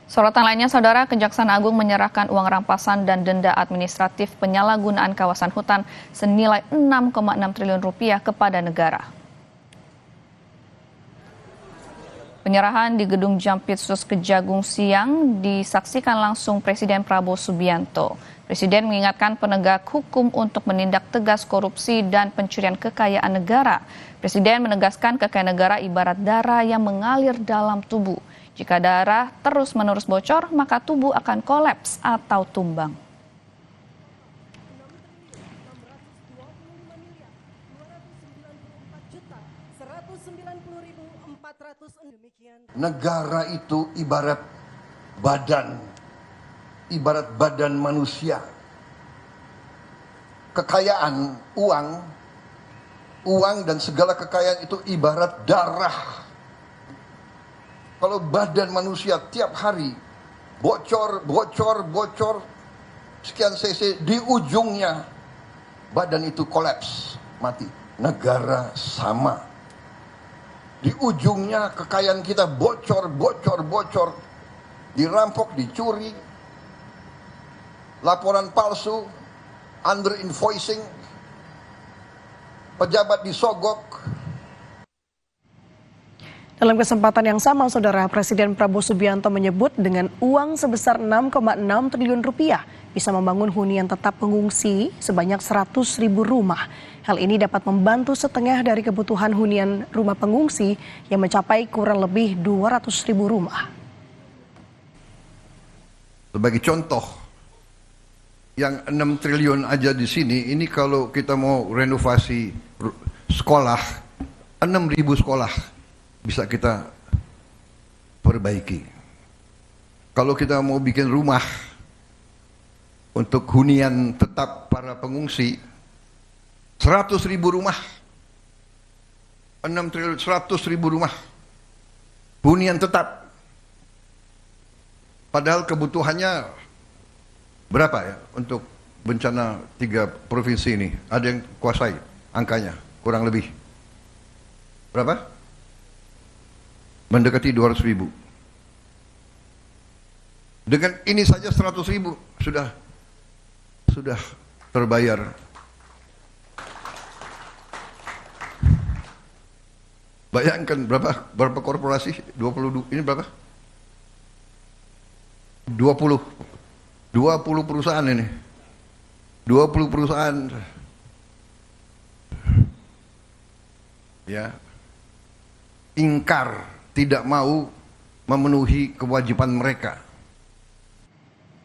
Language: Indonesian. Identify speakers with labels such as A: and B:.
A: Sorotan lainnya, Saudara, Kejaksaan Agung menyerahkan uang rampasan dan denda administratif penyalahgunaan kawasan hutan senilai 6,6 triliun rupiah kepada negara. Penyerahan di Gedung Jampitsus Kejagung siang disaksikan langsung Presiden Prabowo Subianto. Presiden mengingatkan penegak hukum untuk menindak tegas korupsi dan pencurian kekayaan negara. Presiden menegaskan kekayaan negara ibarat darah yang mengalir dalam tubuh. Jika darah terus-menerus bocor, maka tubuh akan kolaps atau tumbang.
B: Negara itu ibarat badan manusia. Kekayaan, uang dan segala kekayaan itu ibarat darah. Kalau badan manusia tiap hari bocor sekian cc, di ujungnya badan itu kolaps, mati. Negara sama. Di ujungnya kekayaan kita bocor, dirampok, dicuri, laporan palsu, under invoicing, pejabat disogok.
C: Dalam kesempatan yang sama, Saudara, Presiden Prabowo Subianto menyebut dengan uang sebesar 6,6 triliun rupiah bisa membangun hunian tetap pengungsi sebanyak 100.000 rumah. Hal ini dapat membantu setengah dari kebutuhan hunian rumah pengungsi yang mencapai kurang lebih 200.000 rumah.
B: Sebagai contoh, yang 6 triliun aja di sini, ini kalau kita mau renovasi sekolah, 6.000 sekolah bisa kita perbaiki. Kalau kita mau bikin rumah untuk hunian tetap para pengungsi, 100.000 rumah, 6 triliun, 100.000 rumah hunian tetap. Padahal kebutuhannya berapa ya untuk bencana 3 provinsi ini? Ada yang kuasai angkanya, kurang lebih berapa? Mendekati 200.000. Dengan ini saja 100.000 sudah terbayar. Bayangkan berapa korporasi? 22, ini berapa? 20 perusahaan ini. 20 perusahaan. Ya. Ingkar, tidak mau memenuhi kewajiban mereka.